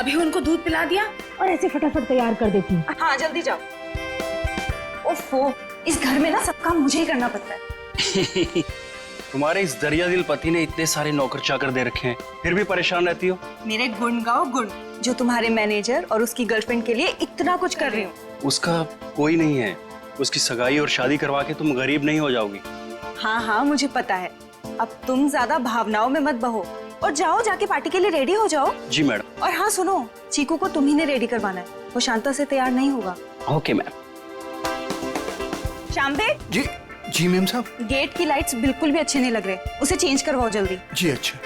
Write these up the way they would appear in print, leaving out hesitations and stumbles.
अभी उनको दूध पिला दिया और ऐसे फटाफट तैयार कर देती हूँ। हाँ जल्दी जाओ। ओफो, इस घर में ना सब काम मुझे ही करना पड़ता है। तुम्हारे इस दरिया दिल पति ने इतने सारे नौकर चाकर दे रखे हैं, फिर भी परेशान रहती हो। मेरे गुण गाओ गुण, जो तुम्हारे मैनेजर और उसकी गर्लफ्रेंड के लिए इतना कुछ कर रही हूँ। उसका कोई नहीं है, उसकी सगाई और शादी करवा के तुम गरीब नहीं हो जाओगी। हाँ हाँ मुझे पता है। अब तुम ज्यादा भावनाओं में मत बहो और जाओ, जाके पार्टी के लिए रेडी हो जाओ। जी मैडम। और हाँ सुनो, चीकू को तुम्ही ने रेडी करवाना है, वो शांता से तैयार नहीं होगा। Okay ma'am. शाम्बे जी जी मैम साहब। गेट की लाइट्स बिल्कुल भी अच्छे नहीं लग रहे, उसे चेंज करवाओ जल्दी। जी अच्छा।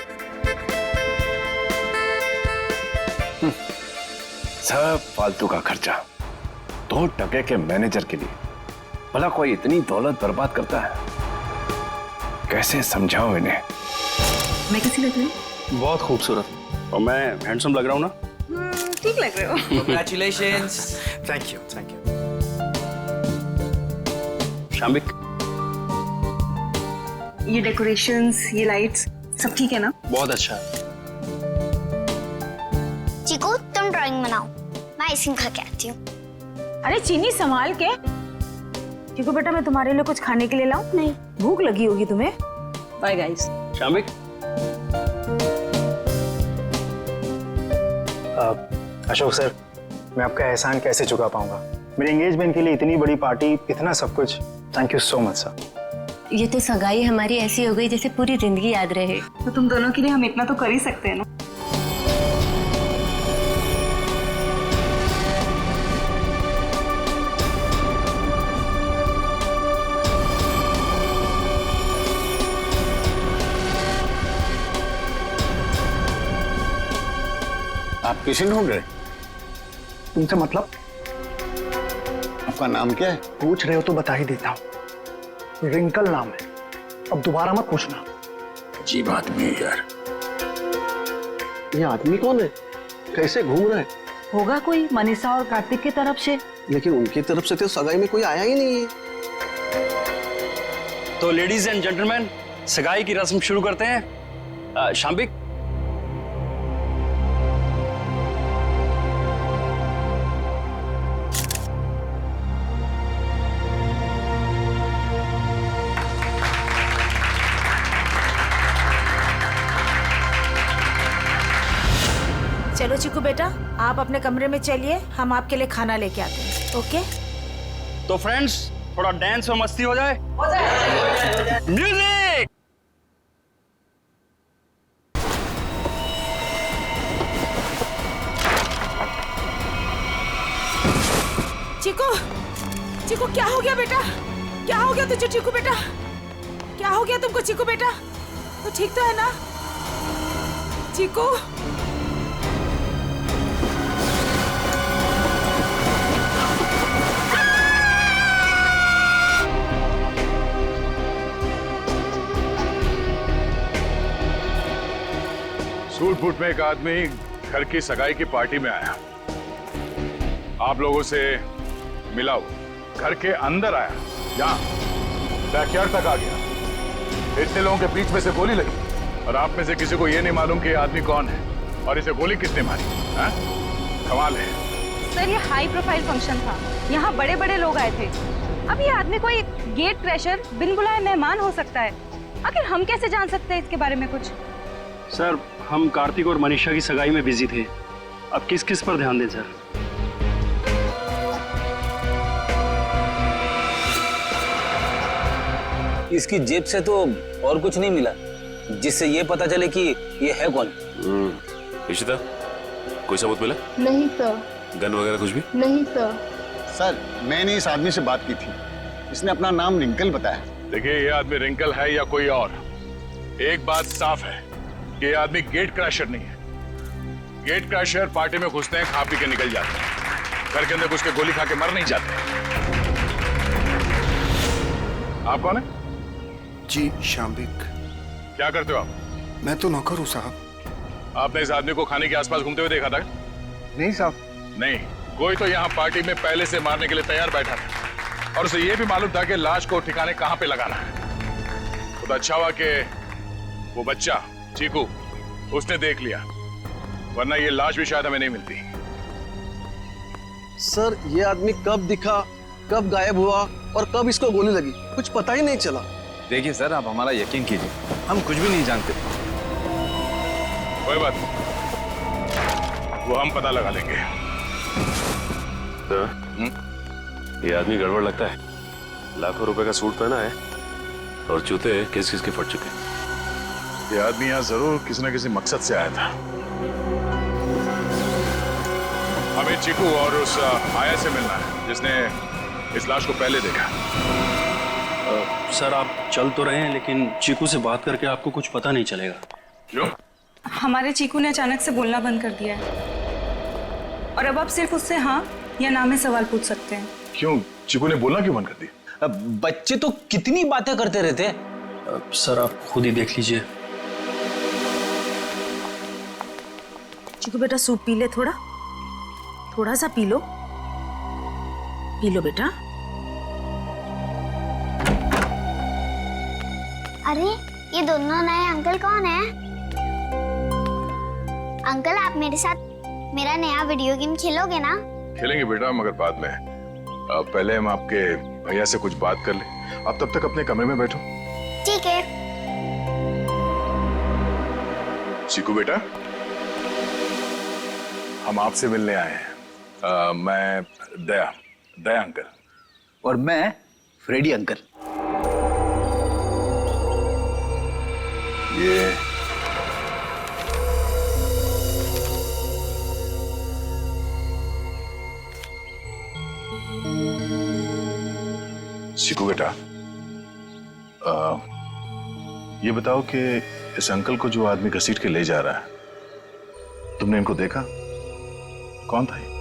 सब फालतू का खर्चा 2 टके के मैनेजर के लिए। भला कोई इतनी दौलत बर्बाद करता है? कैसे समझाओ इन्हें? मैं कैसी लग रही हूँ? बहुत खूबसूरत। और मैं हैंडसम लग रहा हूँ ना? ठीक लग रहे हो। Congratulations. Thank you thank you. शाम्बिक, ये डेकोरेशंस, ये लाइट्स सब ठीक है ना? बहुत अच्छा। चीकू तुम ड्राइंग बनाओ, मैं आइसक्रीम खा के आती हूँ। अरे चीनी संभाल के। चीकू बेटा मैं तुम्हारे लिए कुछ खाने के लिए लाऊं? नहीं। भूख लगी होगी तुम्हें। Bye guys. शाम्बिक, अशोक सर, मैं आपका एहसान कैसे चुका पाऊंगा? मेरे एंगेजमेंट के लिए इतनी बड़ी पार्टी, इतना सब कुछ। Thank you so much sir. ये तो सगाई हमारी ऐसी हो गई जैसे पूरी जिंदगी याद रहे। तो तुम दोनों के लिए हम इतना तो कर ही सकते हैं ना। आप किसी ढूंढ रहे? तुमसे मतलब? आपका नाम क्या है? पूछ रहे हो तो बता ही देता हूँ। रिंकल नाम है, अब दोबारा मत पूछना। अजीब आदमी है यार। ये आदमी कौन है? कैसे घूम रहा है? होगा कोई मनीषा और कार्तिक की तरफ से। लेकिन उनकी तरफ से तो सगाई में कोई आया ही नहीं है। तो लेडीज एंड जेंटलमैन, सगाई की रस्म शुरू करते हैं। शाम्बिक, चलो चीकू बेटा आप अपने कमरे में चलिए, हम आपके लिए खाना लेके आते हैं। ओके? तो फ्रेंड्स थोड़ा डांस और मस्ती हो जाए। म्यूजिक। चीकू, चीकू क्या हो गया बेटा? क्या हो गया तुझे चीकू बेटा? क्या हो गया तुमको चीकू बेटा? तो ठीक तो है ना चीकू? सूट-बूट में एक आदमी घर की सगाई की पार्टी में आया, आप लोगों से मिला, वो घर के अंदर आया, यहाँ बैकयार्ड तक आ गया। इतने लोगों के बीच में से गोली लगी और आप में से किसी को ये नहीं मालूम कि ये आदमी कौन है और इसे गोली किसने मारी। कमाल है। सर ये हाई प्रोफाइल फंक्शन था, यहाँ बड़े बड़े लोग आए थे। अब ये आदमी कोई गेट क्रैशर, बिन बुलाए मेहमान हो सकता है। आखिर हम कैसे जान सकते हैं इसके बारे में कुछ? सर हम कार्तिक और मनीषा की सगाई में बिजी थे, अब किस किस पर ध्यान दें सर? इसकी जेब से तो और कुछ नहीं मिला जिससे ये पता चले कि ये है कौन। इशिता, कोई सबूत मिला? नहीं सर। गन वगैरह कुछ भी? नहीं सर। सर मैंने इस आदमी से बात की थी, इसने अपना नाम रिंकल बताया। देखिए ये आदमी रिंकल है या कोई और, एक बात साफ है कि ये आदमी गेट क्रैशर नहीं है। गेट क्रैशर पार्टी में घुसते हैं, खा पी के निकल जाते हैं, घर के अंदर घुस के गोली खा के मर नहीं जाते। आप कौन है? जी शाम्बिक। क्या करते हो आप? मैं तो नौकर हूँ साहब। आपने इस आदमी को खाने के आसपास घूमते हुए देखा था? नहीं साहब। नहीं, कोई तो यहाँ पार्टी में पहले से मारने के लिए तैयार बैठा था और उसे यह भी मालूम था कि लाश को ठिकाने कहाँ पे लगाना है। तो अच्छा हुआ कि वो बच्चा चीकू उसने देख लिया। वरना ये लाश भी शायद हमें नहीं मिलती। सर ये आदमी कब दिखा, कब गायब हुआ और कब इसको गोली लगी, कुछ पता ही नहीं चला। देखिए सर, आप हमारा यकीन कीजिए, हम कुछ भी नहीं जानते। कोई बात नहीं, वो हम पता लगा लेंगे। ये आदमी गड़बड़ लगता है। लाखों रुपए का सूट पहना है और जूते किस किस के फट चुके हैं। ये आदमी यहाँ जरूर किसी न किसी मकसद से आया था। हमें चीकू और उस आया से मिलना है जिसने इस लाश को पहले देखा। सर आप चल तो रहे हैं, लेकिन चीकू से बात करके आपको कुछ पता नहीं चलेगा। क्यों? हमारे चीकू ने अचानक से बोलना बंद कर दिया है और अब आप सिर्फ उससे हाँ या ना में सवाल पूछ सकते हैं। क्यों? चीकू ने बोलना क्यों बंद कर दिया? बच्चे तो कितनी बातें करते रहते। सर आप खुद ही देख लीजिए। चिकू बेटा सूप पी ले, थोड़ा सा पी लो बेटा। अरे ये दोनों नए अंकल कौन है? अंकल आप मेरे साथ मेरा नया वीडियो गेम खेलोगे ना? खेलेंगे बेटा, मगर बाद में। पहले हम आपके भैया से कुछ बात कर लें। आप तब तक अपने कमरे में बैठो। ठीक है। चीकू बेटा, हम आपसे मिलने आए हैं। मैं दया अंकल। और मैं फ्रेडी अंकल। ये चीकू बेटा, ये बताओ कि इस अंकल को जो आदमी घसीट के ले जा रहा है, तुमने इनको देखा? कौन था ये?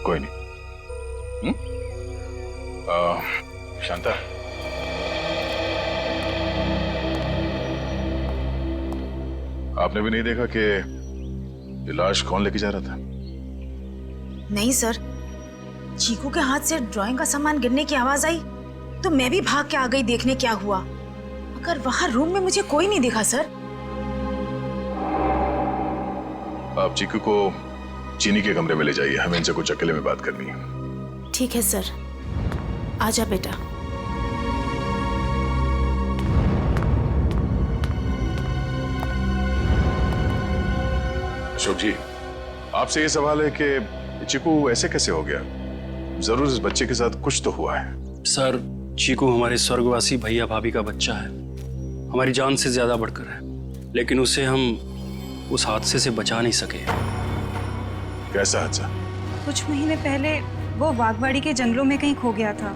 कोई नहीं। शांता, आपने भी नहीं देखा कि ये लाश कौन लेके जा रहा था? नहीं सर, चीकू के हाथ से ड्राइंग का सामान गिरने की आवाज आई तो मैं भी भाग के आ गई देखने क्या हुआ, मगर वहां रूम में मुझे कोई नहीं दिखा सर। आप चीकू को चीनी के कमरे में ले जाइए, हमें इनसे कुछ अकेले में बात करनी है। ठीक है सर, आजा बेटा। अशोक जी, आपसे ये सवाल है कि चीकू ऐसे कैसे हो गया? जरूर इस बच्चे के साथ कुछ तो हुआ है। सर चीकू हमारे स्वर्गवासी भैया भाभी का बच्चा है, हमारी जान से ज्यादा बढ़कर है, लेकिन उसे हम उस हादसे से बचा नहीं सके। कैसा हादसा? कुछ महीने पहले वो बागवाड़ी के जंगलों में कहीं खो गया था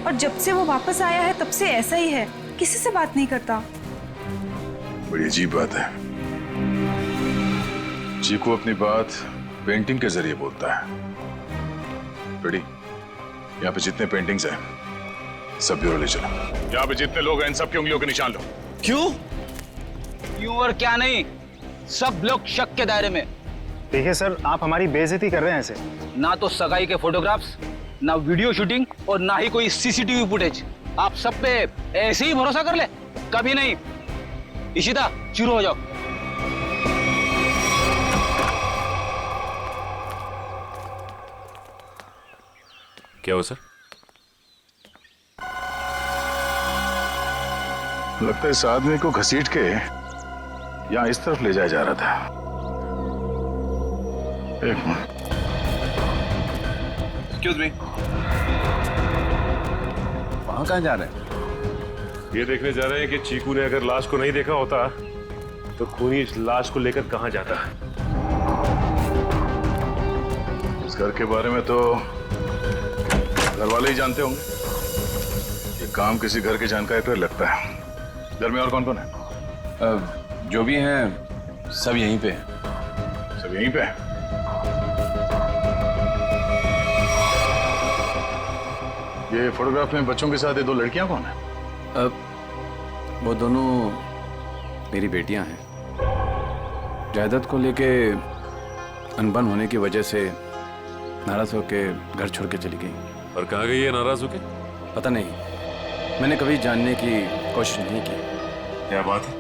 और जब से वो वापस आया है तब से ऐसा ही है, किसी से बात नहीं करता। बड़ी अजीब बात है। चीकू अपनी बात पेंटिंग के जरिए बोलता है। रेडी, यहाँ पे जितने पेंटिंग्स हैं सब ब्यूरो ले चलो। यहाँ पे जितने लोग हैं इन सब की उंगलियों के निशान लो। क्यों? क्यों और क्या नहीं, सब लोग शक के दायरे में। देखिए सर, आप हमारी बेइज्जती कर रहे हैं ऐसे। ना तो सगाई के फोटोग्राफ्स, ना वीडियो शूटिंग और ना ही कोई सीसीटीवी फुटेज। आप सब पे ऐसे ही भरोसा कर ले? कभी नहीं। इशिता, शुरू हो जाओ। क्या हुआ सर? लगता है इस आदमी को घसीट के यहाँ इस तरफ ले जाया जा रहा था। एक मिनट। एक्सक्यूज मी, वहां कहाँ जा रहे हैं? ये देखने जा रहे हैं कि चीकू ने अगर लाश को नहीं देखा होता तो खूनी इस लाश को लेकर कहाँ जाता। इस घर के बारे में तो घर वाले ही जानते होंगे। ये काम किसी घर के जानकारी पर लगता है। घर में और कौन कौन है? जो भी हैं सब यहीं पे हैं। सब यहीं पे हैं? ये फोटोग्राफ में बच्चों के साथ ये दो लड़कियां कौन है? वो दोनों मेरी बेटियां हैं। जायदाद को लेके अनबन होने की वजह से नाराज होकर घर छोड़ के चली गई। और कहाँ गई है नाराज होके? पता नहीं। मैंने कभी जानने की कोशिश नहीं की। क्या बात है,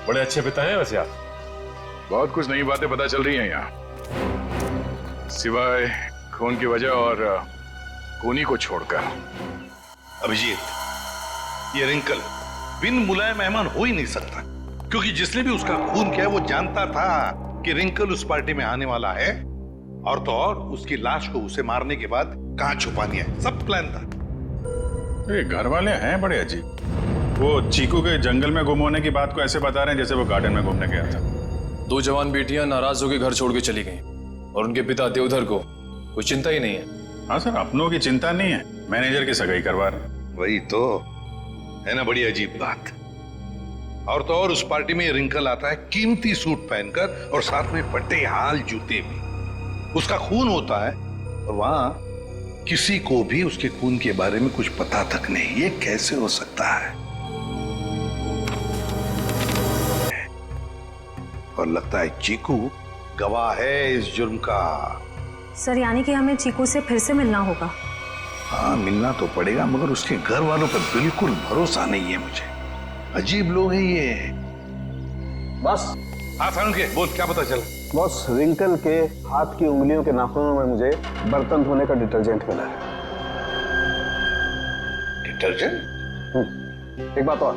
बड़े अच्छे पिता हैं वैसे आप। बहुत कुछ नई बातें पता चल रही हैं यहाँ, सिवाय खून की वजह और खूनी को छोड़कर। अभिजीत, ये रिंकल बिन बुलाए मेहमान हो ही नहीं सकता, क्योंकि जिसने भी उसका खून किया वो जानता था कि रिंकल उस पार्टी में आने वाला है, और तो और उसकी लाश को उसे मारने के बाद कहां छुपानी है, सब प्लान था। ये घर वाले हैं बड़े अजीब। वो चीकू के जंगल में गुम होने की बात को ऐसे बता रहे हैं जैसे वो गार्डन में घूमने गया था। 2 जवान बेटियां नाराज होकर घर छोड़ के चली गईं और उनके पिता देवधर को कोई चिंता ही नहीं है। हाँ सर, अपनों की चिंता नहीं है, मैनेजर की सगाई करवा रहे। वही तो है ना, बड़ी अजीब बात। और तो और उस पार्टी में रिंकल आता है कीमती सूट पहनकर और साथ में फटे हाल जूते भी। उसका खून होता है और वहां किसी को भी उसके खून के बारे में कुछ पता तक नहीं। ये कैसे हो सकता है? और लगता है चीकू गवाह है इस जुर्म का। सर यानी कि हमें चीकू से फिर से मिलना होगा। हाँ, मिलना तो पड़ेगा, मगर उसके घर वालों पर बिल्कुल भरोसा नहीं है मुझे। अजीब लोग हैं ये। बस। हाँ सारुण के बोल, क्या पता चला? बॉस, रिंकल के हाथ की उंगलियों के नाखूनों में मुझे बर्तन धोने का डिटर्जेंट मिला है। डिटर्जेंट? एक बात और,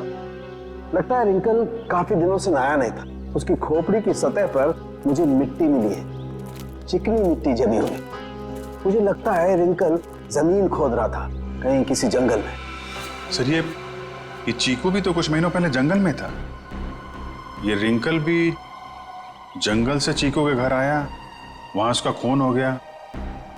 लगता है रिंकल काफी दिनों से नहाया नहीं था। उसकी खोपड़ी की सतह पर मुझे मिट्टी मिली है, चिकनी मिट्टी जमी हुई। मुझे लगता है रिंकल जमीन खोद रहा था कहीं किसी जंगल में। सर ये चीकू भी तो कुछ महीनों पहले जंगल में था। ये रिंकल भी जंगल से चीकू के घर आया, वहां उसका खून हो गया।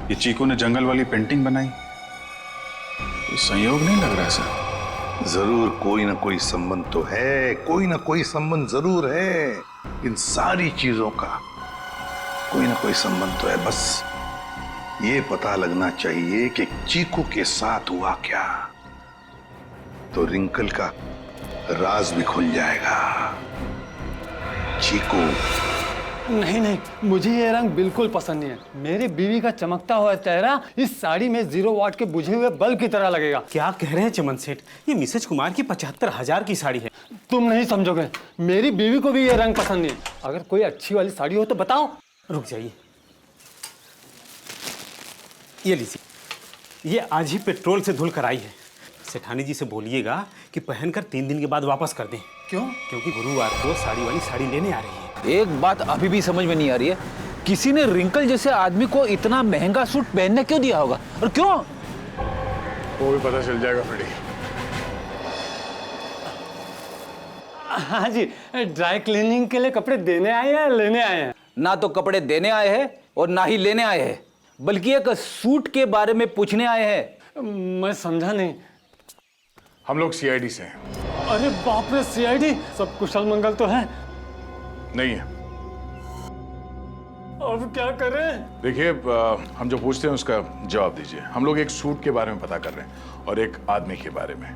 ये चीकू ने जंगल वाली पेंटिंग बनाई। ये संयोग नहीं लग रहा सर। जरूर कोई ना कोई संबंध तो है, कोई ना कोई संबंध जरूर है। इन सारी चीजों का कोई ना कोई संबंध तो है। बस ये पता लगना चाहिए कि चीकू के साथ हुआ क्या, तो रिंकल का राज भी खुल जाएगा। चीकू। नहीं नहीं, मुझे ये रंग बिल्कुल पसंद नहीं है। मेरी बीवी का चमकता हुआ चेहरा इस साड़ी में 0 वाट के बुझे हुए बल्ब की तरह लगेगा। क्या कह रहे हैं चमन सेठ, ये मिसेज कुमार की 75,000 की साड़ी है। तुम नहीं समझोगे, मेरी बीवी को भी ये रंग पसंद नहीं है। अगर कोई अच्छी वाली साड़ी हो तो बताओ। रुक जाइए, ये लीजिए, ये आज ही पेट्रोल से धुल कर आई है। सेठानी जी से बोलिएगा कि पहनकर 3 दिन के बाद वापस कर दें। क्यों? क्योंकि गुरुवार को साड़ी वाली साड़ी लेने आ रही है। एक बात अभी भी समझ में नहीं आ रही है, किसी ने रिंकल जैसे आदमी को इतना महंगा सूट पहनने क्यों दिया होगा और क्यों? वो भी पता चल जाएगा फ्रेडी। हाँ जी, ड्राई क्लीनिंग के लिए कपड़े देने आए हैं या लेने आए हैं? ना तो कपड़े देने आए हैं और ना ही लेने आए हैं, बल्कि एक सूट के बारे में पूछने आए हैं। मैं समझा नहीं। हम लोग सीआईडी से हैं। अरे बाप रे, सीआईडी? सब कुशल मंगल तो है? नहीं है। अब क्या करें? देखिए, हम जो पूछते हैं उसका जवाब दीजिए। हम लोग एक सूट के बारे में पता कर रहे हैं और एक आदमी के बारे में।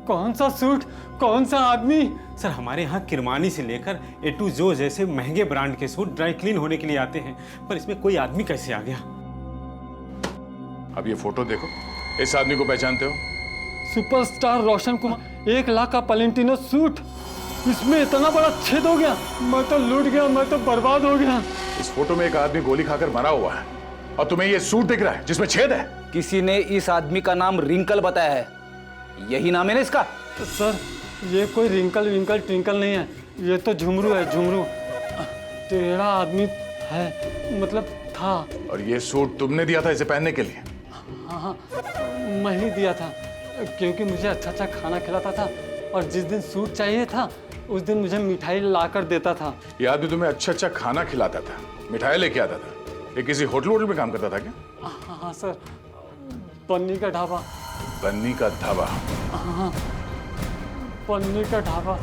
कौन सा सूट, कौन सा आदमी? सर हमारे यहाँ किरमानी से लेकर ए टू जो जैसे महंगे ब्रांड के सूट ड्राई क्लीन होने के लिए आते हैं, पर इसमें कोई आदमी कैसे आ गया? अब ये फोटो देखो, इस आदमी को पहचानते हो? सुपरस्टार रोशन कुमार, 1 लाख का पलेंटिनो सूट, इसमें इतना बड़ा छेद हो गया। मैं तो लूट गया, मैं तो बर्बाद हो गया। इस फोटो में एक आदमी गोली खाकर मरा हुआ है और तुम्हें ये सूट दिख रहा है जिसमें छेद है। किसी ने इस आदमी का नाम रिंकल बताया है, यही नाम है ना इसका? तो सर ये कोई रिंकल विंकल ट्विंकल नहीं है, ये तो झुमरू है, झुमरू। टेढ़ा आदमी है, मतलब था। और ये सूट तुमने दिया था इसे पहनने के लिए? हाँ, मैं ही दिया था, क्योंकि मुझे अच्छा अच्छा खाना खिलाता था और जिस दिन सूट चाहिए था उस दिन मुझे मिठाई लाकर देता था। ये आदमी तुम्हें अच्छा अच्छा खाना खिलाता था, मिठाई लेके आता था। ये किसी होटल में काम करता था क्या? हाँ सर, पन्नी का ढाबा। बन्नी का ढाबा? हाँ, पन्नी का ढाबा।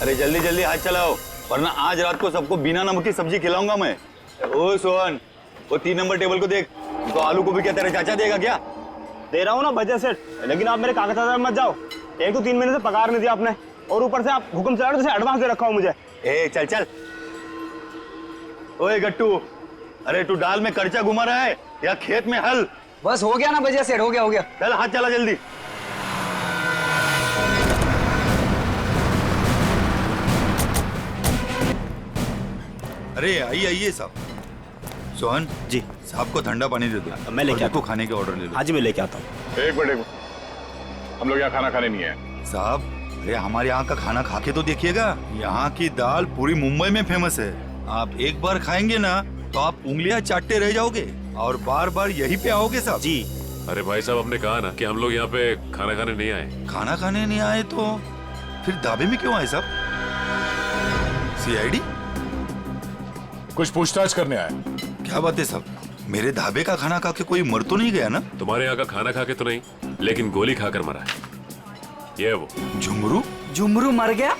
अरे जल्दी जल्दी हाथ चलाओ, वरना आज रात को सबको बिना नमक की सब्जी खिलाऊंगा मैं। ओ सोहन, वो 3 नंबर टेबल को देख, तो आलू को भी क्या तेरा चाचा देगा क्या? दे रहा हूँ ना बजट सेट, लेकिन आप मेरे कागज में मत जाओ। एक तो 3 महीने से पगार नहीं दिया आपने, और ऊपर से आप हुक्म चला रहे हो, एडवांस दे रखा हो मुझे। ए चल चल। ओए गट्टू, अरे तू डाल में कर्चा घुमा रहा है या खेत में हल? बस हो गया ना भजिया सेठ, हो गया। चल हाथ चला जल्दी। अरे आइए साहब। सोहन जी, साहब को ठंडा पानी दे दो। मैं लेके आता हूँ, खाने के ऑर्डर ले लो। हाँ जी मैं लेके आता हूँ। एक मिनट, हम लोग यहाँ खाना खाने नहीं आए साहब। अरे हमारे यहाँ का खाना खा के तो देखिएगा, यहाँ की दाल पूरी मुंबई में फेमस है। आप एक बार खाएंगे ना तो आप उंगलियां चाटते रह जाओगे और बार बार यहीं पे आओगे साहब। जी। अरे भाई साहब, हमने कहा ना कि हम लोग यहाँ पे खाना खाने नहीं आए। खाना खाने नहीं आए तो फिर ढाबे में क्यों आए साहब? सीआईडी? कुछ पूछताछ करने आए। क्या बात है साहब, मेरे ढाबे का खाना खा के कोई मर तो नहीं गया ना? तुम्हारे यहाँ का खाना खा के तो नहीं, लेकिन गोली खाकर मरा है। ये वो झुमरू मर गया?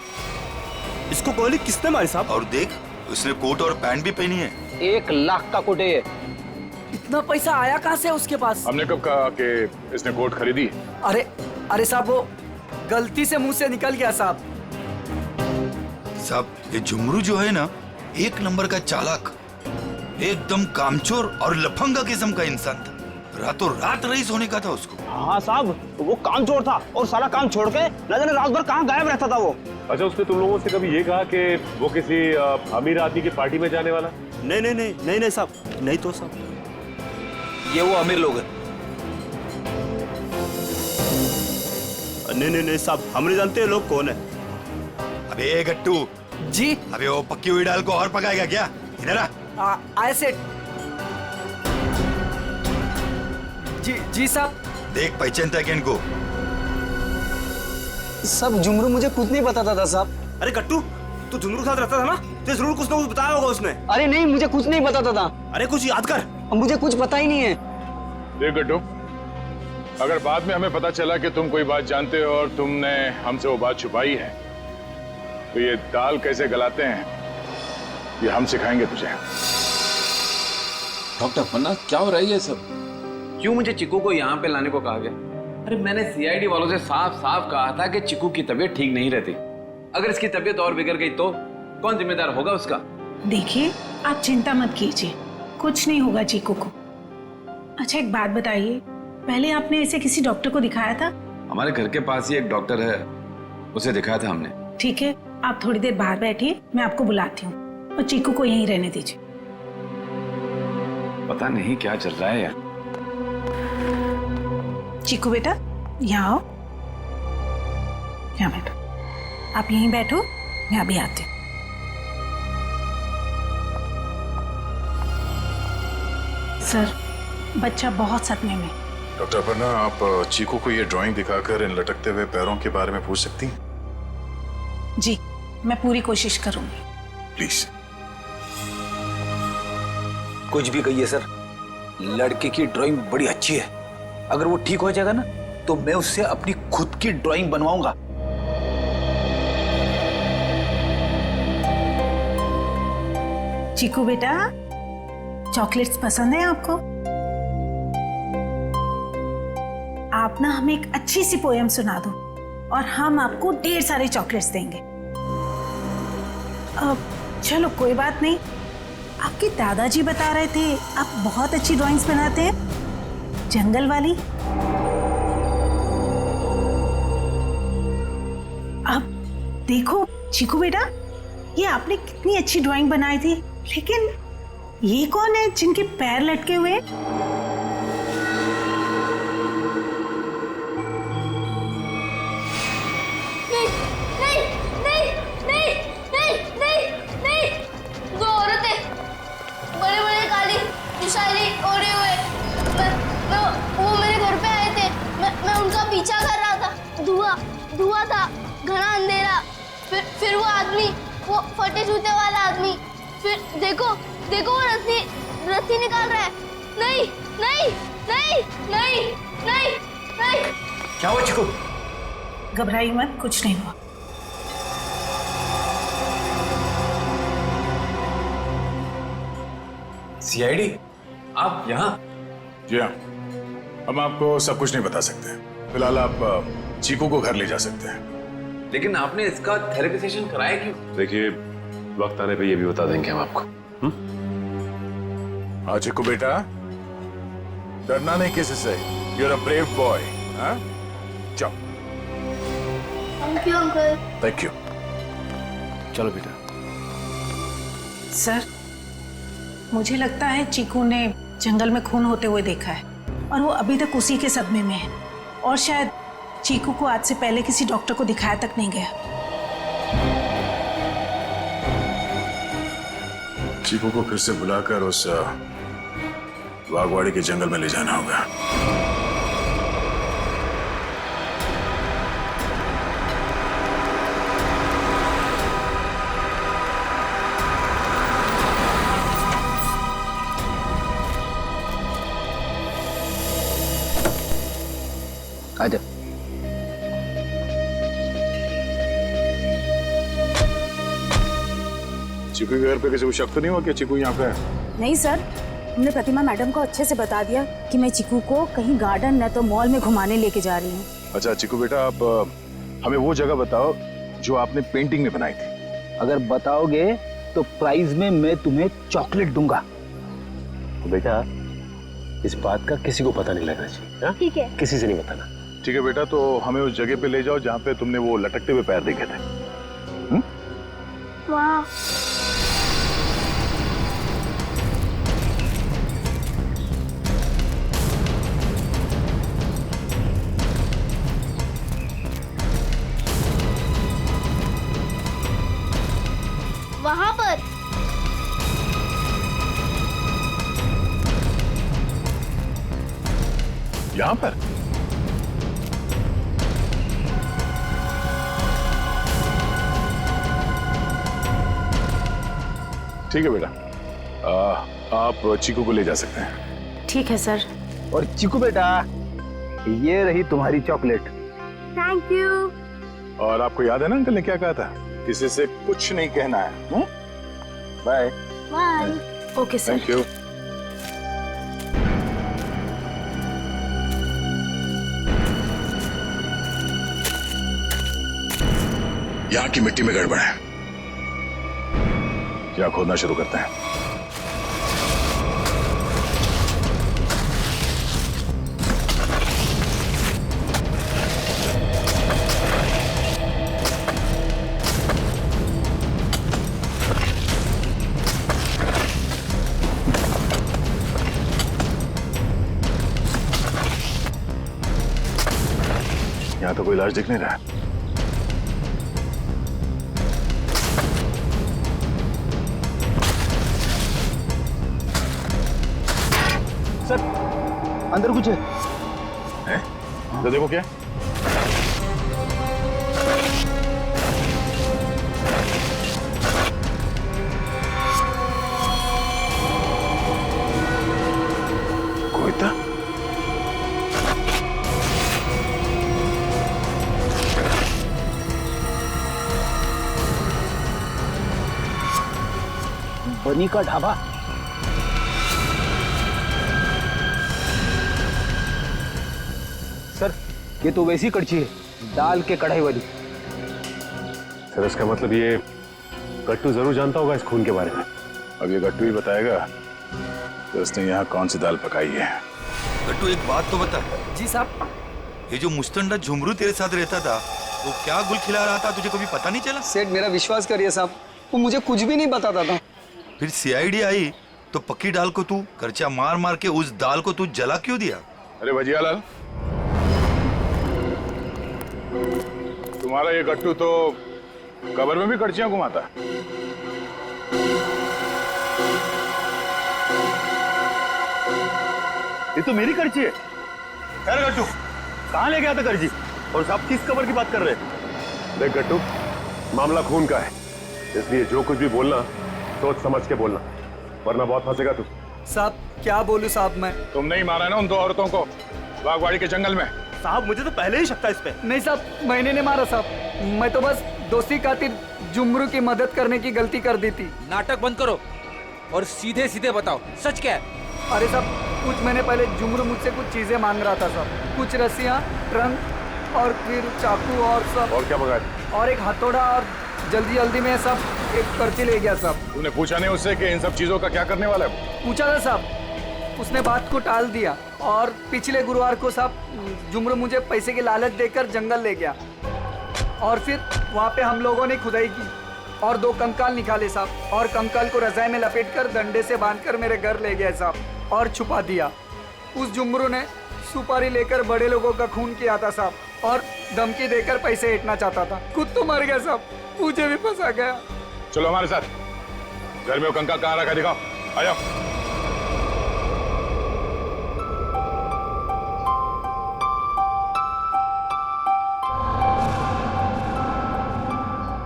इसको गोली किसने मारी साहब? और देख, उसने कोट और पैंट भी पहनी है। 1 लाख का कोट है ये। इतना पैसा आया कहाँ से उसके पास? हमने कब कहा कि इसने कोट खरीदी? अरे साहब, वो गलती से मुंह से निकल गया साहब। साहब ये झुमरू जो है ना, 1 नंबर का चालाक, एकदम कामचोर और लफंगा किस्म का इंसान था। रातों रात रईस होने का था उसको। हाँ साहब, वो कामचोर था और सारा काम छोड़ के न जाने रात भर कहाँ गायब रहता था वो। अच्छा, उसने तुम लोगों से कभी ये कहा कि वो किसी अमीर आदमी की पार्टी में जाने वाला? नहीं साहब, नहीं तो साहब। ये वो अमीर लोग हैं। नहीं साहब, हम नहीं जानते लोग कौन है। अबे गट्टू जी। अबे वो पक्की हुई दाल को और पकाएगा क्या? इधर आ। आए सेठ। जी साहब। देख पहचानता है क्या इनको? सब झुमरू मुझे कुछ नहीं बताता था साहब। अरे गट्टू, तू झुमरू के साथ रहता था ना, तो जरूर कुछ ना कुछ बताया होगा उसने। अरे नहीं, मुझे कुछ नहीं बताता था। अरे कुछ याद कर। मुझे कुछ पता ही नहीं है। देख गट्टू, अगर बाद में हमें पता चला कि तुम कोई बात जानते हो और तुमने हमसे वो बात छुपाई है, तो ये दाल कैसे गलाते हैं ये हम सिखाएंगे तुझे। डॉक्टर पन्ना, क्या हो रहा है ये सब? क्यों मुझे चिकू को यहाँ पे लाने को कहा गया? अरे मैंने सीआईडी वालों से साफ साफ कहा था कि चिकू की तबीयत ठीक नहीं रहती। अगर इसकी तबीयत और बिगड़ गई तो कौन जिम्मेदार होगा उसका? देखिए, आप चिंता मत कीजिए, कुछ नहीं होगा चीकू को। अच्छा एक बात बताइए, पहले आपने इसे किसी डॉक्टर को दिखाया था? हमारे घर के पास ही एक डॉक्टर है, उसे दिखाया था हमने। ठीक है, आप थोड़ी देर बाहर बैठिए, मैं आपको बुलाती हूँ, और चीकू को यहीं रहने दीजिए। पता नहीं क्या चल रहा है यार। चीकू बेटा, यहाँ आओ, यहाँ बैठो। आप यहीं बैठो, मैं अभी आती हूँ। सर, बच्चा बहुत सदमे में। डॉक्टर पन्ना, आप चीकू को ये ड्राइंग दिखाकर इन लटकते हुए पैरों के बारे में पूछ सकती हैं? जी, मैं पूरी कोशिश करूंगी। प्लीज। कुछ भी कहिए सर, लड़के की ड्राइंग बड़ी अच्छी है। अगर वो ठीक हो जाएगा ना, तो मैं उससे अपनी खुद की ड्राइंग बनवाऊंगा। चीकू बेटा, चॉकलेट्स पसंद है आपको? आप ना हमें एक अच्छी सी पोएम सुना दो और हम आपको ढेर सारे चॉकलेट्स देंगे। चलो कोई बात नहीं, आपके दादाजी बता रहे थे आप बहुत अच्छी ड्राइंग्स बनाते हैं, जंगल वाली। अब देखो चीकू बेटा, ये आपने कितनी अच्छी ड्राइंग बनाई थी, लेकिन ये कौन है जिनके पैर लटके हुए? पीछा कर रहा था, धुआं था, घना अंधेरा, फिर वो आदमी, वो फटे जूते वाला आदमी, फिर देखो वो रस्सी निकाल रहा है। नहीं नहीं नहीं नहीं नहीं नहीं। क्या हुआ चिकू? घबराइए मत, कुछ नहीं हुआ। सीआईडी, आप यहाँ? जी हाँ, हम आपको सब कुछ नहीं बता सकते। फिलहाल आप चीकू को घर ले जा सकते हैं। लेकिन आपने इसका थेरेपी सेशन कराया क्यों? देखिए, वक्त आने पे ये भी बता देंगे हम आपको। हाँ चिक्कू बेटा, डरना नहीं किसी से। You're a brave boy, हाँ? जाओ। Thank you uncle. Thank you। चलो बेटा। सर, मुझे लगता है चीकू ने जंगल में खून होते हुए देखा है और वो अभी तक उसी के सदमे में है और शायद चीकू को आज से पहले किसी डॉक्टर को दिखाया तक नहीं गया। चीकू को फिर से बुलाकर उस बागवाड़ी के जंगल में ले जाना होगा। आजा। चीकू के घर पे किसी को शक तो नहीं हुआ कि चीकू यहाँ पे है? नहीं सर, हमने प्रतिमा मैडम को अच्छे से बता दिया कि मैं चीकू को कहीं गार्डन न तो मॉल में घुमाने लेके जा रही हूँ। अच्छा चिकू बेटा, आप हमें वो जगह बताओ जो आपने पेंटिंग में बनाई थी। अगर बताओगे तो प्राइज में मैं तुम्हें चॉकलेट दूंगा। बेटा, इस बात का किसी को पता नहीं लगना चाहिए। हाँ? ठीक है। किसी से नहीं बताना। ठीक है बेटा, तो हमें उस जगह पे ले जाओ जहाँ पे तुमने वो लटकते हुए पैर देखे थे। वहाँ। वहाँ पर। यहाँ पर? ठीक है बेटा, आप चीकू को ले जा सकते हैं। ठीक है सर। और चिकू बेटा, ये रही तुम्हारी चॉकलेट। Thank you. और आपको याद है ना अंकल ने क्या कहा था? किसी से कुछ नहीं कहना है। Bye. Bye. Okay sir. Thank you. यहाँ की मिट्टी में गड़बड़ है, यहाँ खोदना शुरू करते हैं। यहाँ तो कोई लाश दिख नहीं रहा है। सर, अंदर कुछ है? तो देखो क्या? कोई था? बनी का ढाबा। सर, ये तो वैसी कड़छी है, दाल के कढ़ाई वाली। सर, इसका मतलब ये गट्टू जरूर जानता होगा इस खून के बारे में। अब ये गट्टू ही बताएगा कि उसने यहाँ कौन सी दाल पकाई है। गट्टू, एक बात तो बता। जी साहब। ये जो मुस्तंडा झुमरू तेरे साथ रहता था, वो क्या गुल खिला रहा था, तुझे कभी पता नहीं चला? सेठ, मेरा विश्वास करिए साहब, वो मुझे कुछ भी नहीं बताता था। फिर सीआईडी आई तो पक्की दाल को तू करचा मार मार के उस दाल को तू जला क्यों दिया? अरे भजियालाल, तुम्हारा ये गट्टू तो कब्र में भी कड़चियां घुमाता है। ये तो मेरी कड़ची है। खैर गट्टू, कहाँ ले गया था कड़ची? और साहब किस कब्र की बात कर रहे हैं? देख गट्टू, मामला खून का है, इसलिए जो कुछ भी बोलना सोच समझ के बोलना, वरना बहुत फंसेगा तू। साहब, क्या बोलूं साहब मैं? तुमने ही मारा ना उन दो औरतों को बागवाड़ी के जंगल में। साहब, मुझे तो पहले ही शक था इस पे। नहीं साहब, मैंने नहीं मारा साहब, मैं तो बस दोस्ती खातिर जुमरू की मदद करने की गलती कर दी थी। नाटक बंद करो और सीधे सीधे बताओ, सच क्या है? अरे साहब, कुछ महीने पहले जुमरू मुझसे कुछ चीजें मांग रहा था साहब, कुछ रस्सियाँ, ट्रंक और फिर चाकू और सब। और क्या मंगाया? और एक हथौड़ा और जल्दी जल्दी में सब एक पर्ची ले गया साहब। तूने पूछा नहीं उससे कि इन सब चीजों का क्या करने वाला है वो? पूछा था साहब, उसने बात को टाल दिया और पिछले गुरुवार को साहब जुमरू मुझे पैसे की लालच देकर जंगल ले गया और फिर वहाँ पे हम लोगों ने खुदाई की और 2 कंकाल निकाले साहब और कंकाल को रजाई में लपेटकर डंडे से बांधकर मेरे घर ले गया साहब और छुपा दिया। उस जुमरू ने सुपारी लेकर बड़े लोगों का खून किया था साहब और धमकी देकर पैसे ऐंठना चाहता था। खुद तो मर गया साहब, मुझे भी फंसा गया। चलो हमारे साथ। घर में वो कंकाल कहाँ रखा दिखाओ, आ जाओ।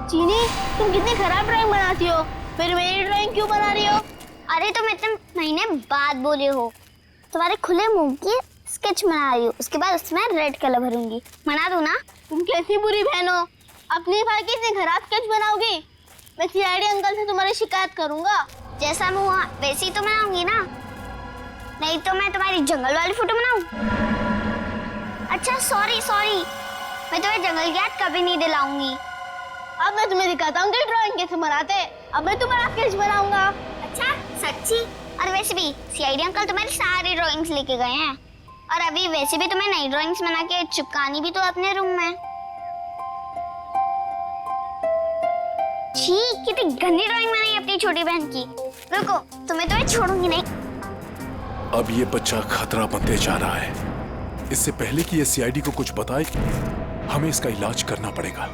चीनी, तुम कितनी खराब ड्राइंग बनाती हो, फिर मेरी ड्राइंग क्यों बना रही हो? अरे तुम इतने महीने बाद बोले हो, तुम्हारे खुले मुंह की स्केच बना रही हूँ, उसके बाद उसमें रेड कलर भरूंगी। मना दो ना। तुम कैसी बुरी बहन हो, अपने भाई की इतनी खराब स्केच बनाओगी? मैं सीआईडी अंकल से तुम्हारी शिकायत करूंगा। जैसा मुँह हुआ वैसे ही तो बनाऊंगी ना, नहीं तो मैं तुम्हारी जंगल वाली फोटो बनाऊं? अच्छा सॉरी, मैं तुम्हें जंगल की याद कभी नहीं दिलाऊंगी। अब मैं तुम्हें दिखाता हूँ कि ड्राइंग कैसे बनाते हैं। अब मैं तुम्हारा स्केच बनाऊंगा। अच्छा सच्ची? और वैसे भी सीआईडी अंकल तुम्हारी सारी ड्राइंग्स लेके गए हैं और अभी वैसे भी तुम्हें नई ड्राइंग्स बना के चिपकानी भी तो अपने रूम में। छी, कितनी गंदी ड्राइंग बनाई अपनी छोटी बहन की। रुको, तुम्हें छोड़ूंगी नहीं। अब ये बच्चा खतरा बनते जा रहा है। इससे पहले कि ये सीआईडी को कुछ बताए, हमें इसका इलाज करना पड़ेगा।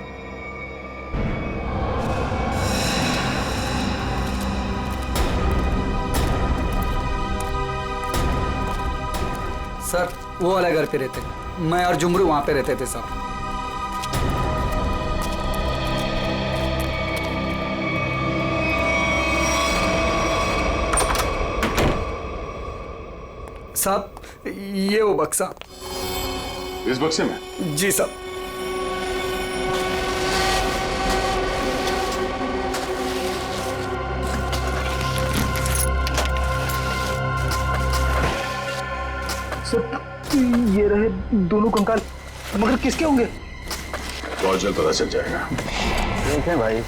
सर वो वाला घर पे रहते, मैं और जुमरू वहां पे रहते थे साहब। साहब ये वो बक्सा। इस बक्से में? जी साहब। ये रहे दोनों कंकाल, मगर किसके होंगे? बहुत जल्द पता चल जाएगा। देखें भाई,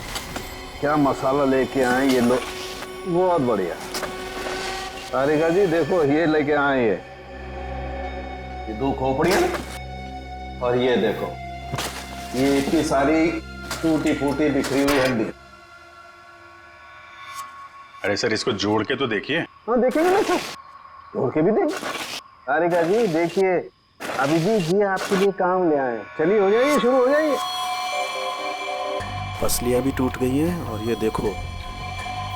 क्या मसाला लेके आए ये लोग, बहुत बढ़िया। तारिका जी देखो, ये लेके आए ये 2 खोपड़ियां और ये देखो, ये इतनी सारी टूटी फूटी बिखरी हुई हड्डी। अरे सर इसको जोड़ के तो देखिए। हाँ देखेंगे ना सर, जोड़ के भी देखें। तारिका जी देखिए, अभिजीत जी आपके लिए काम ले आए। चलिए हो जाइए, शुरू हो जाइए। पसलियां भी टूट गई हैं और ये देखो,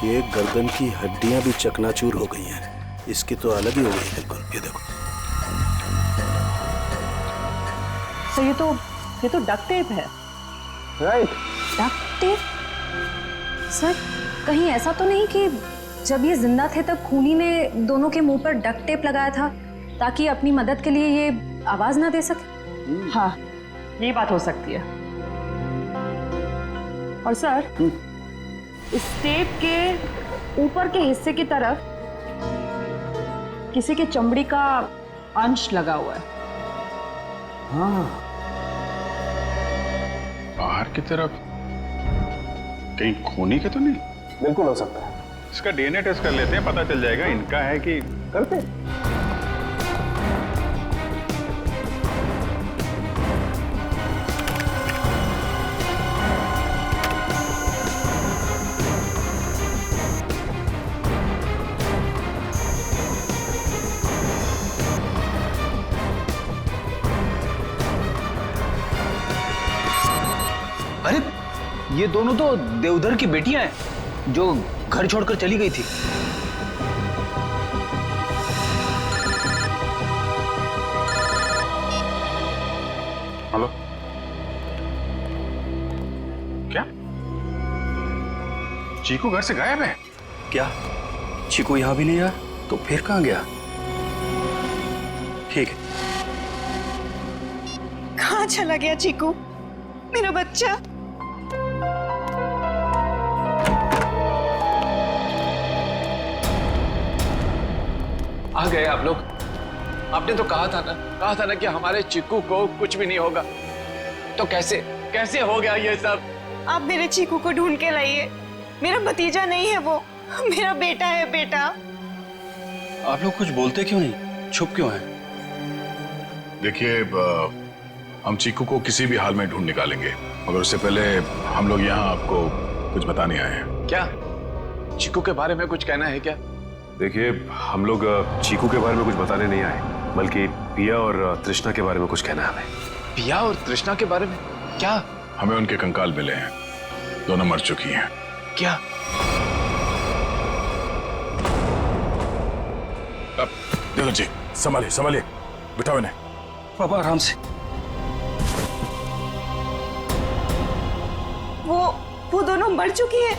ये गर्दन की हड्डियां भी चकनाचूर हो गई हैं। इसकी तो अलग ही हो गई बिल्कुल। ये देखो। तो ये तो डक्ट टेप है। Right, duct tape? सर कहीं ऐसा तो नहीं कि जब ये जिंदा थे तब खूनी ने दोनों के मुंह पर डक्ट टेप लगाया था ताकि अपनी मदद के लिए ये आवाज ना दे सके? हाँ, ये बात हो सकती है। और सर इस टेप के ऊपर के हिस्से की तरफ किसी के चमड़ी का अंश लगा हुआ है। हाँ, बाहर की तरफ कहीं खूनी के तो नहीं? बिल्कुल हो सकता है। इसका डीएनए टेस्ट कर लेते हैं, पता चल जाएगा इनका है कि। करते। अरे ये दोनों तो देवधर की बेटियां हैं जो घर छोड़कर चली गई थी। हेलो, क्या चीकू घर से गायब है? क्या चीकू यहाँ भी नहीं आया? तो फिर कहाँ गया? ठीक है। कहाँ चला गया चीकू, मेरा बच्चा? आ गए आप लोग। आपने तो कहा था ना कि हमारे चिक्कू को कुछ भी नहीं होगा। तो कैसे हो गया ये सब? आप मेरे चीकू को ढूंढ के लाइए। मेरा भतीजा नहीं है वो, मेरा बेटा है बेटा। आप लोग कुछ बोलते क्यों नहीं, चुप क्यों हैं? देखिए, हम चीकू को किसी भी हाल में ढूंढ निकालेंगे, मगर उससे पहले हम लोग यहाँ आपको कुछ बताने आए हैं। क्या चीकू के बारे में कुछ कहना है क्या? देखिए, हम लोग चीकू के बारे में कुछ बताने नहीं आए, बल्कि पिया और तृष्णा के बारे में कुछ कहना है हमें। पिया और तृष्णा के बारे में क्या? हमें उनके कंकाल मिले हैं, दोनों मर चुकी हैं। क्या? अब देखो जी, संभालिए संभालिए, बिठाओ इन्हें। पापा आराम से। वो दोनों मर चुकी है।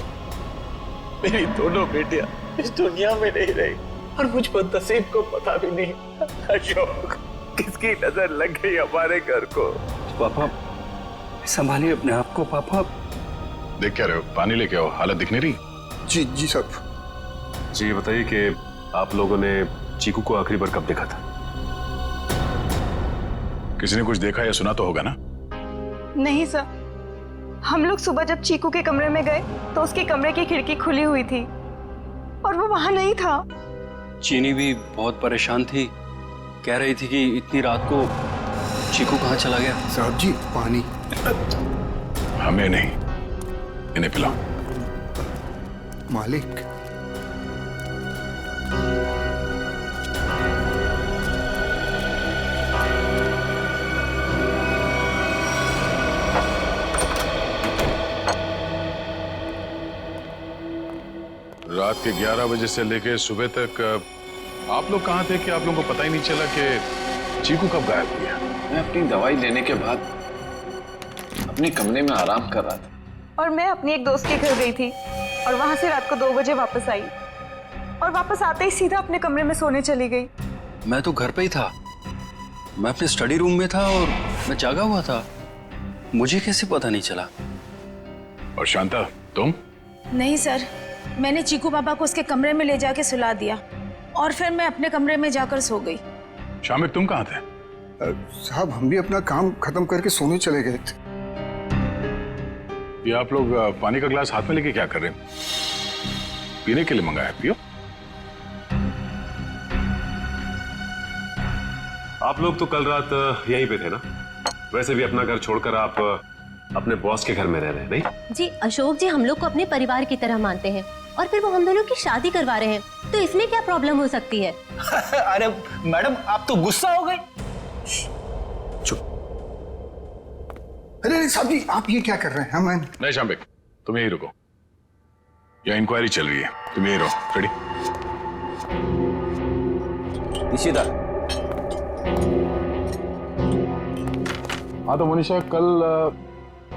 मेरी दोनों बेटियां इस दुनिया में नहीं रही और मुझ पर नसीब को पता भी नहीं। अशोक, किसकी नजर लग गई हमारे घर को? पापा संभालिए अपने आप को। पापा देख क्या रहे हो? पानी लेके आओ, हालत दिख नहीं रही। जी जी साहब। जी, ये बताइए कि आप लोगों ने चीकू को आखिरी बार कब देखा था? किसी ने कुछ देखा या सुना तो होगा ना? नहीं सर, हम लोग सुबह जब चीकू के कमरे में गए तो उसके कमरे की खिड़की खुली हुई थी और वो वहां नहीं था। चीनी भी बहुत परेशान थी, कह रही थी कि इतनी रात को चीकू कहाँ चला गया। साहब जी पानी। हमें नहीं, इन्हें पिलाओ। मालिक, रात के 11 बजे से लेकर सुबह तक आप लोग कहाँ थे कि आप लोगों को पता ही नहीं चला कि चीकू कब गायब हुआ? मैं अपनी दवाई लेने के बाद अपने कमरे में आराम कर रहा था और मैं अपनी एक दोस्त के घर गई थी और वहां से रात को 2 बजे वापस आई और वापस आते ही सीधा अपने कमरे में सोने चली गई। मैं तो घर पे ही था, मैं अपने स्टडी रूम में था और मैं जागा हुआ था, मुझे कैसे पता नहीं चला? और शांता, तुम? नहीं सर, मैंने चीकू पापा को उसके कमरे में ले जाके सुला दिया और फिर मैं अपने कमरे में जाकर सो गई। शामिक, तुम कहाँ थे? साहब हम भी अपना काम खत्म करके सोने चले गए थे। ये आप लोग पानी का ग्लास हाथ में लेके क्या कर रहे हैं? पीने के लिए मंगाया, पियो। आप लोग तो कल रात यहीं पे थे ना? वैसे भी अपना घर छोड़कर आप अपने बॉस के घर में रह रहे हैं, नहीं? जी अशोक जी हम लोग को अपने परिवार की तरह मानते हैं और फिर वो हम दोनों की शादी करवा रहे हैं, तो इसमें क्या प्रॉब्लम हो सकती है? अरे मैडम, आप तो गुस्सा हो गई। चुप। अरे साहब जी, आप ये क्या कर रहे हैं? हम नहीं शामिक, तुम यही रुको, यहाँ इंक्वायरी चल रही है, तुम यही रहो। रेडी? इशिता। हाँ तो मनीषा, कल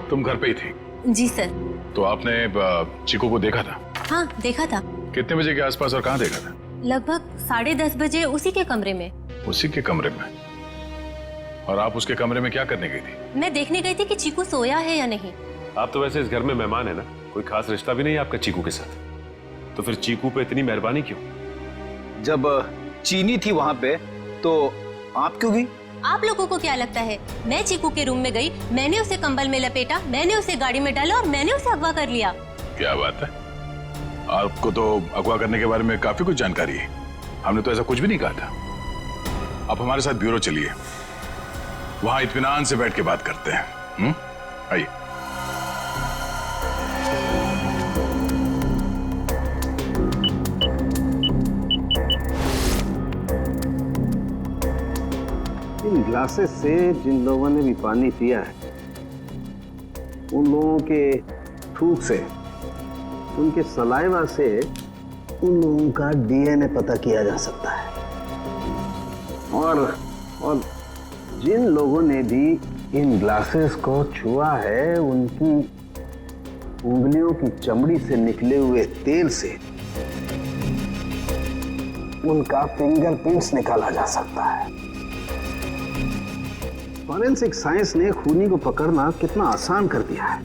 तुम घर पे ही थी? जी सर। तो आपने चीकू को देखा था? हाँ देखा था। कितने बजे के आसपास और कहाँ देखा था? लगभग 10:30 बजे उसी के कमरे में। उसी के कमरे में? और आप उसके कमरे में क्या करने गई थी? मैं देखने गई थी कि चीकू सोया है या नहीं। आप तो वैसे इस घर में मेहमान है ना, कोई खास रिश्ता भी नहीं है आपका चीकू के साथ, तो फिर चीकू पे इतनी मेहरबानी क्यों? जब चीनी थी वहां पे तो आप क्यों गई? आप लोगों को क्या लगता है मैं चीकू के रूम में गई, मैंने उसे कंबल में लपेटा, मैंने उसे गाड़ी में डाला और मैंने उसे अगवा कर लिया? क्या बात है, आपको तो अगवा करने के बारे में काफी कुछ जानकारी है। हमने तो ऐसा कुछ भी नहीं कहा था। आप हमारे साथ ब्यूरो चलिए, वहां इत्मीनान से बैठ के बात करते हैं। आइए। इन ग्लासेस से जिन लोगों ने भी पानी पिया है, उन लोगों के थूक से, उनके सलाइवा से उन लोगों का डीएनए पता किया जा सकता है। और जिन लोगों ने भी इन ग्लासेस को छुआ है, उनकी उंगलियों की चमड़ी से निकले हुए तेल से उनका फिंगरप्रिंट्स निकाला जा सकता है। फॉरेंसिक साइंस ने खूनी को पकड़ना कितना आसान कर दिया है।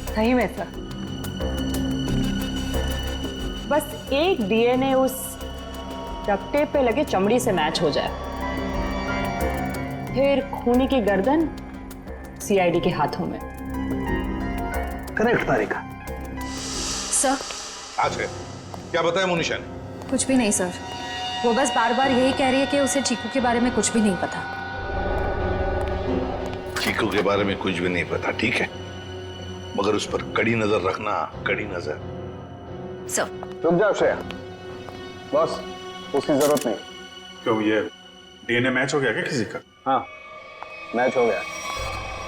सही में सर, बस एक डीएनए उस डक्ट टेप पे लगे चमड़ी से मैच हो जाए, फिर खूनी की गर्दन सीआईडी के हाथों में। करेक्ट तारिका। सर आज है क्या बताया मोनिशा ने? कुछ भी नहीं सर, वो बस बार बार यही कह रही है कि उसे चीकू के बारे में कुछ भी नहीं पता। चीकू के बारे में कुछ भी नहीं पता, ठीक है, मगर उस पर कड़ी नजर रखना, कड़ी नजर। सर रुक जाओ श्रेया, बॉस उसकी जरूरत नहीं। क्यों, ये डीएनए मैच हो गया क्या किसी का? हाँ मैच हो गया,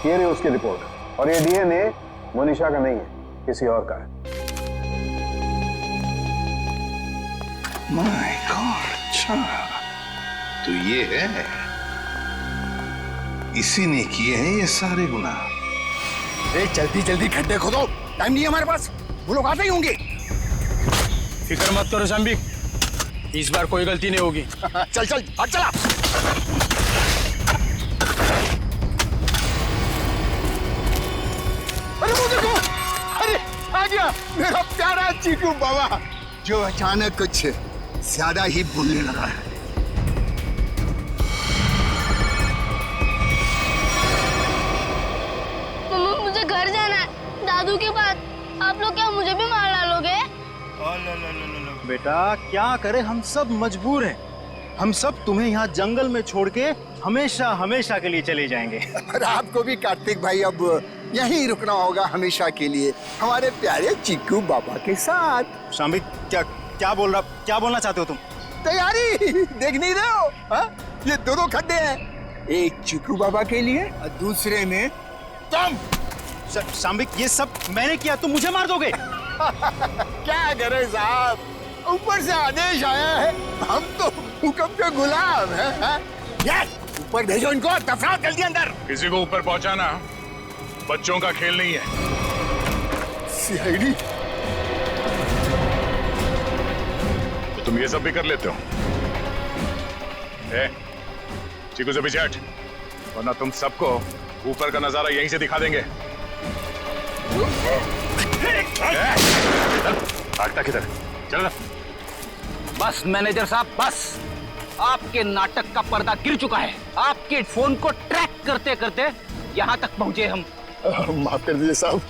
ये रही उसकी रिपोर्ट, और ये डीएनए मोनिशा का नहीं है, किसी और का है। माय गॉड, अच्छा तो ये है, इसी ने किए हैं ये सारे गुनाह। जल्दी जल्दी खड्डे खोदो, टाइम नहीं है हमारे पास, वो लोग आते ही होंगे। फिक्र मत करो शाम्बिक, इस बार कोई गलती नहीं होगी। चल चल हट चला। अरे वो देखो, अरे आ गया मेरा प्यारा चीकू बाबा, जो अचानक कुछ ज्यादा ही बोलने लगा है। मम्मा मुझे घर जाना है, दादू के पास। आप लोग क्या मुझे भी मार डालोगे? बेटा क्या करे, हम सब मजबूर हैं। हम सब तुम्हें यहाँ जंगल में छोड़ के हमेशा हमेशा के लिए चले जाएंगे। और आपको भी कार्तिक भाई अब यहीं रुकना होगा हमेशा के लिए, हमारे प्यारे चीकू बाबा के साथ। शाम्बिक क्या बोलना चाहते हो तुम? तैयारी देख नहीं रहे हो? हा? ये दो खड्डे हैं, एक चीकू बाबा के लिए और दूसरे में तुम। शाम्बिक ये सब मैंने किया, तुम मुझे मार दोगे? क्या करे साहब, ऊपर से आदेश आया है, हम तो हुक्म के गुलाम हैं। ऊपर भेजो इनको, दफनाओ जल्दी अंदर। किसी को ऊपर पहुंचाना बच्चों का खेल नहीं है। सीआईडी तो तुम ये सब भी कर लेते हो? चीकू से पीछे हट, वरना तुम सबको ऊपर का नजारा यहीं से दिखा देंगे। भागता किधर? चल ना। बस मैनेजर साहब, बस आपके नाटक का पर्दा गिर चुका है। आपके फोन को ट्रैक करते करते यहाँ तक पहुंचे हम। माफ कर दीजिए साहब,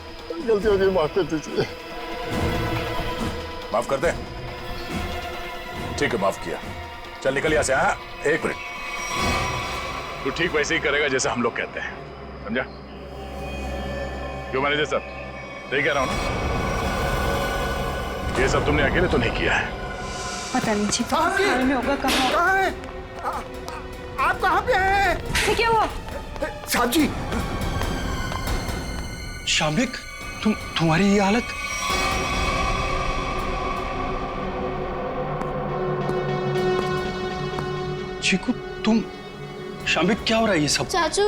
गलती हो गई, माफ कर दीजिए। माफ कर दे? ठीक है, माफ किया। चल निकल यहाँ से। हाँ, एक मिनट, तू ठीक वैसे ही करेगा जैसा हम लोग कहते हैं, समझा? क्यों मैनेजर साहब, सही कह रहा हूं ना? ये सब तुमने अकेले तो नहीं किया है। पता नहीं जी घर में होगा। कहाँ है? आप कहाँ पे हैं? क्या हुआ? साहब जी। शाम्बिक, तुम्हारी ये हालत? चीकू तुम, शाम्बिक क्या हो रहा है ये सब? चाचू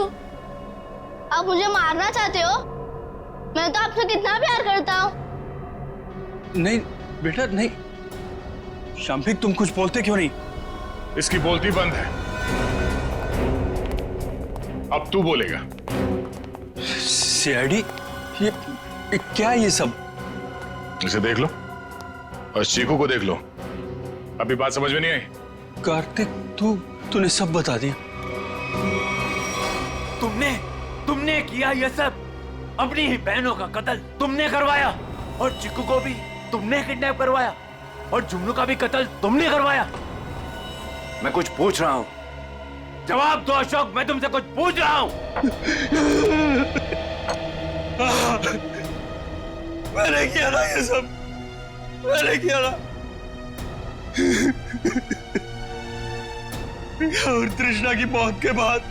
आप मुझे मारना चाहते हो? मैं तो आपसे कितना प्यार करता हूँ। नहीं बेटा नहीं। शाम्बिक तुम कुछ बोलते क्यों नहीं? इसकी बोलती बंद है, अब तू बोलेगा। सीआईडी, ये क्या है ये सब? इसे देख लो और चीकू को देख लो। अभी बात समझ में नहीं आई? कार्तिक तूने सब बता दिया। तुमने किया ये सब, अपनी ही बहनों का कत्ल तुमने करवाया, और चिक्कू को भी तुमने किडनैप करवाया, और जुमनू का भी कत्ल तुमने करवाया। मैं कुछ पूछ रहा हूँ, जवाब दो अशोक, मैं तुमसे कुछ पूछ रहा हूँ। मैंने किया ना ये सब, मैंने किया ना। और तृष्णा की मौत के बाद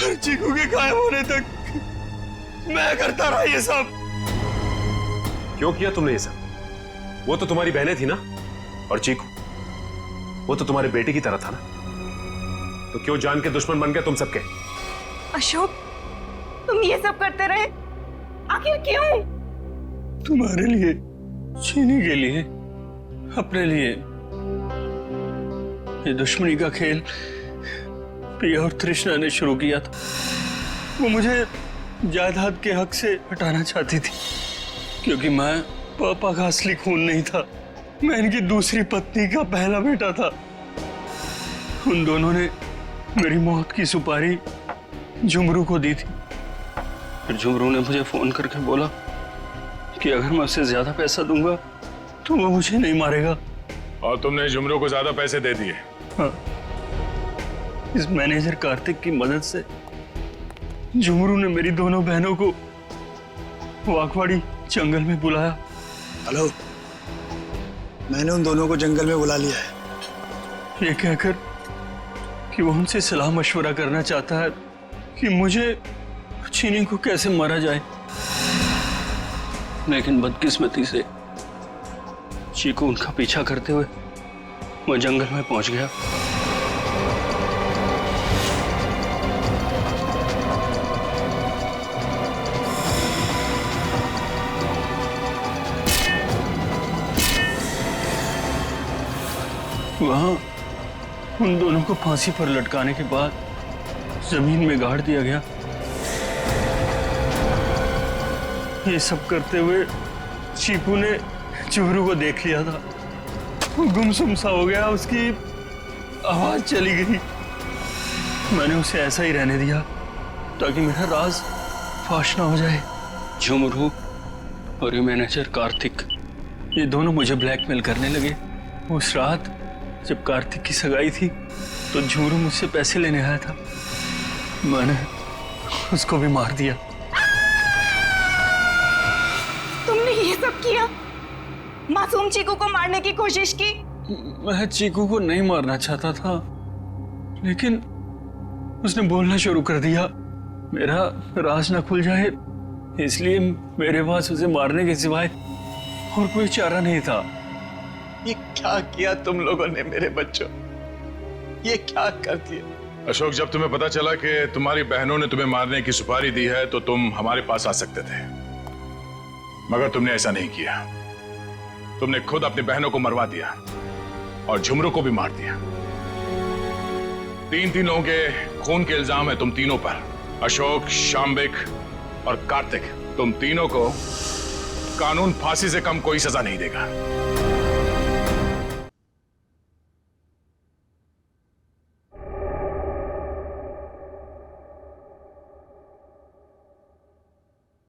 और चीकू के गायब होने तक मैं करता रहा ये सब। क्यों किया तुमने ये सब? वो तो तुम्हारी बहनें थी ना, और चीकू वो तो तुम्हारे बेटे की तरह था ना, तो क्यों जान के दुश्मन बन गए तुम सबके? अशोक तुम ये सब करते रहे, आखिर क्यों? तुम्हारे लिए, चीनी के लिए, अपने लिए। ये दुश्मनी का खेल प्रिया और तृष्णा ने शुरू किया था। वो मुझे जायदाद के हक से हटाना चाहती थी, क्योंकि मैं पापा का असली खून नहीं था, मैं इनकी दूसरी पत्नी का पहला बेटा था। उन दोनों ने मेरी मौत की सुपारी झुमरू को दी थी। फिर झुमरू ने मुझे फोन करके बोला कि अगर मैं उसे ज्यादा पैसा दूंगा तो वो मुझे नहीं मारेगा। और तुमने झुमरू को ज्यादा पैसे दे दिए? हाँ। इस मैनेजर कार्तिक की मदद से झुमरू ने मेरी दोनों बहनों को वाकवाड़ी जंगल में बुलाया। हेलो, मैंने उन दोनों को जंगल में बुला लिया है। ये कहकर कि वो उनसे सलाह मशवरा करना चाहता है कि मुझे चीनी को कैसे मारा जाए। लेकिन बदकिस्मती से चीकू उनका पीछा करते हुए वो जंगल में पहुंच गया। वहां उन दोनों को फांसी पर लटकाने के बाद जमीन में गाड़ दिया गया। ये सब करते हुए चीकू ने झुमरू को देख लिया था। वो गुमसुम सा हो गया, उसकी आवाज चली गई। मैंने उसे ऐसा ही रहने दिया ताकि मेरा राज फाश ना हो जाए। झुमरू और ये मैनेजर कार्तिक, ये दोनों मुझे ब्लैकमेल करने लगे। उस रात जब कार्तिक की सगाई थी तो झुमरू मुझसे पैसे लेने आया था। मैंने उसको भी मार दिया। तुमने ये सब किया? मासूम चीकू को मारने की कोशिश की? मैं चीकू को नहीं मारना चाहता था, लेकिन उसने बोलना शुरू कर दिया। मेरा राज न खुल जाए, इसलिए मेरे पास उसे मारने के सिवाय और कोई चारा नहीं था। ये क्या किया तुम लोगों ने मेरे बच्चों? ये क्या कर दिया? अशोक, जब तुम्हें पता चला कि तुम्हारी बहनों ने तुम्हें मारने की सुपारी दी है तो तुम हमारे पास आ सकते थे, मगर तुमने ऐसा नहीं किया। तुमने खुद अपनी बहनों को मरवा दिया और झुमरू को भी मार दिया। तीन लोगों के खून के इल्जाम है तुम तीनों पर। अशोक, शाम्बिक और कार्तिक, तुम तीनों को कानून फांसी से कम कोई सजा नहीं देगा।